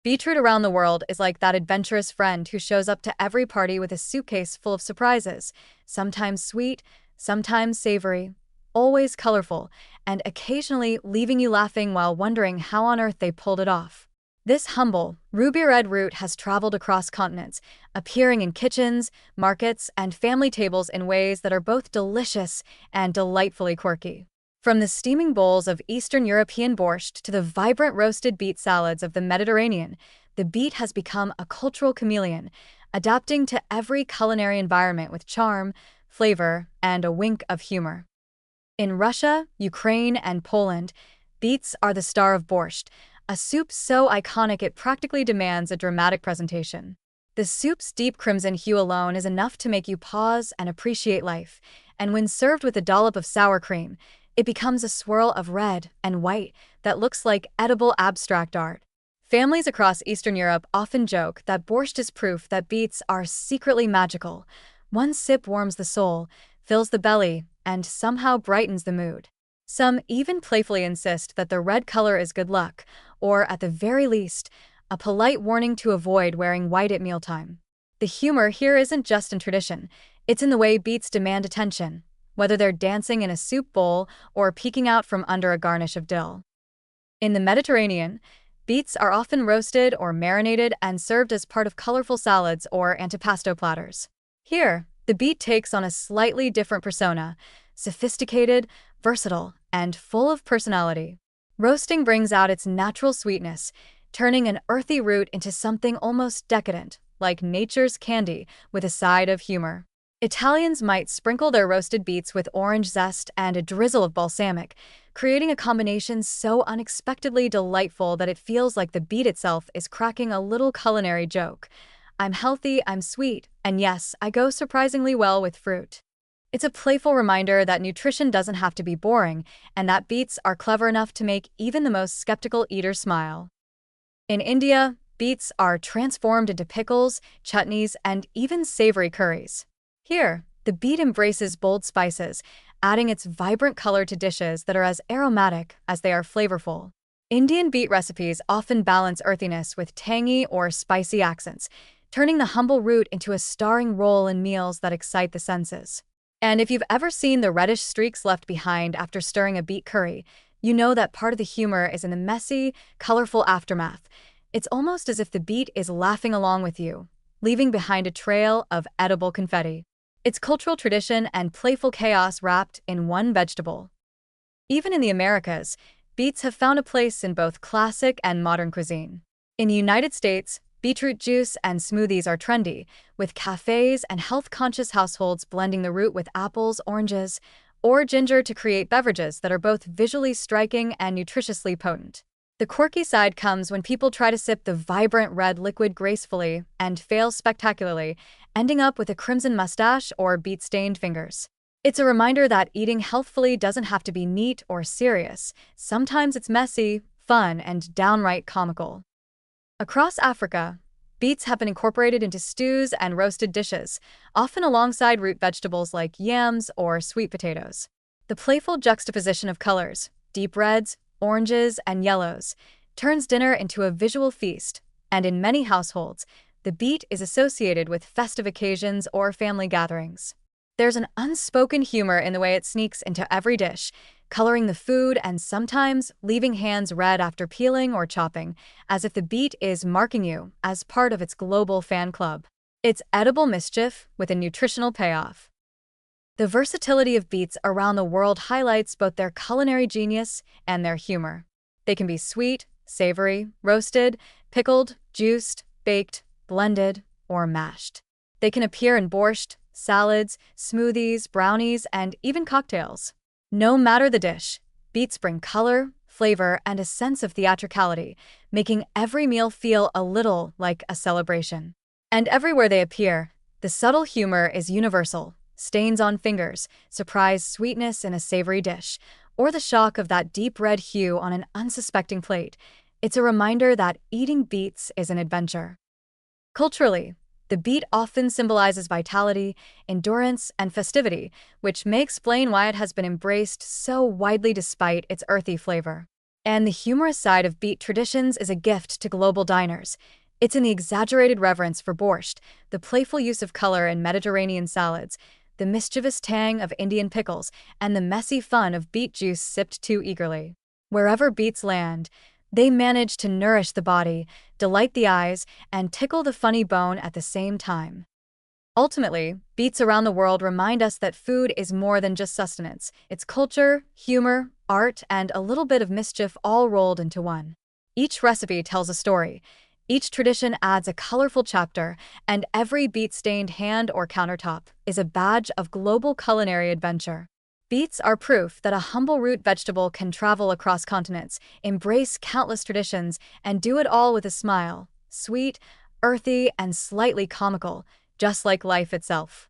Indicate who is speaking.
Speaker 1: Beetroot around the world is like that adventurous friend who shows up to every party with a suitcase full of surprises, sometimes sweet, sometimes savory, always colorful, and occasionally leaving you laughing while wondering how on earth they pulled it off. This humble, ruby red root has traveled across continents, appearing in kitchens, markets, and family tables in ways that are both delicious and delightfully quirky. From the steaming bowls of Eastern European borscht to the vibrant roasted beet salads of the Mediterranean, the beet has become a cultural chameleon, adapting to every culinary environment with charm, flavor, and a wink of humor. In Russia, Ukraine, and Poland, beets are the star of borscht, a soup so iconic it practically demands a dramatic presentation. The soup's deep crimson hue alone is enough to make you pause and appreciate life, and when served with a dollop of sour cream, it becomes a swirl of red and white that looks like edible abstract art. Families across Eastern Europe often joke that borscht is proof that beets are secretly magical. One sip warms the soul, fills the belly, and somehow brightens the mood. Some even playfully insist that the red color is good luck, or at the very least, a polite warning to avoid wearing white at mealtime. The humor here isn't just in tradition, it's in the way beets demand attention, whether they're dancing in a soup bowl or peeking out from under a garnish of dill. In the Mediterranean, beets are often roasted or marinated and served as part of colorful salads or antipasto platters. Here, the beet takes on a slightly different persona, sophisticated, versatile, and full of personality. Roasting brings out its natural sweetness, turning an earthy root into something almost decadent, like nature's candy, with a side of humor. Italians might sprinkle their roasted beets with orange zest and a drizzle of balsamic, creating a combination so unexpectedly delightful that it feels like the beet itself is cracking a little culinary joke. I'm healthy, I'm sweet, and yes, I go surprisingly well with fruit. It's a playful reminder that nutrition doesn't have to be boring, and that beets are clever enough to make even the most skeptical eater smile. In India, beets are transformed into pickles, chutneys, and even savory curries. Here, the beet embraces bold spices, adding its vibrant color to dishes that are as aromatic as they are flavorful. Indian beet recipes often balance earthiness with tangy or spicy accents, turning the humble root into a starring role in meals that excite the senses. And if you've ever seen the reddish streaks left behind after stirring a beet curry, you know that part of the humor is in the messy, colorful aftermath. It's almost as if the beet is laughing along with you, leaving behind a trail of edible confetti. It's cultural tradition and playful chaos wrapped in one vegetable. Even in the Americas, beets have found a place in both classic and modern cuisine. In the United States, beetroot juice and smoothies are trendy, with cafes and health-conscious households blending the root with apples, oranges, or ginger to create beverages that are both visually striking and nutritiously potent. The quirky side comes when people try to sip the vibrant red liquid gracefully and fail spectacularly, ending up with a crimson mustache or beet-stained fingers. It's a reminder that eating healthfully doesn't have to be neat or serious. Sometimes it's messy, fun, and downright comical. Across Africa, beets have been incorporated into stews and roasted dishes, often alongside root vegetables like yams or sweet potatoes. The playful juxtaposition of colors, deep reds, oranges, and yellows, turns dinner into a visual feast, and in many households, the beet is associated with festive occasions or family gatherings. There's an unspoken humor in the way it sneaks into every dish, coloring the food and sometimes leaving hands red after peeling or chopping, as if the beet is marking you as part of its global fan club. It's edible mischief with a nutritional payoff. The versatility of beets around the world highlights both their culinary genius and their humor. They can be sweet, savory, roasted, pickled, juiced, baked, blended, or mashed. They can appear in borscht, salads, smoothies, brownies, and even cocktails. No matter the dish, beets bring color, flavor, and a sense of theatricality, making every meal feel a little like a celebration. And everywhere they appear, the subtle humor is universal. Stains on fingers, surprise sweetness in a savory dish, or the shock of that deep red hue on an unsuspecting plate. It's a reminder that eating beets is an adventure. Culturally, the beet often symbolizes vitality, endurance, and festivity, which may explain why it has been embraced so widely despite its earthy flavor. And the humorous side of beet traditions is a gift to global diners. It's in the exaggerated reverence for borscht, the playful use of color in Mediterranean salads, the mischievous tang of Indian pickles, and the messy fun of beet juice sipped too eagerly. Wherever beets land, they manage to nourish the body, delight the eyes, and tickle the funny bone at the same time. Ultimately, beets around the world remind us that food is more than just sustenance. It's culture, humor, art, and a little bit of mischief all rolled into one. Each recipe tells a story. Each tradition adds a colorful chapter, and every beet-stained hand or countertop is a badge of global culinary adventure. Beets are proof that a humble root vegetable can travel across continents, embrace countless traditions, and do it all with a smile. Sweet, earthy, and slightly comical, just like life itself.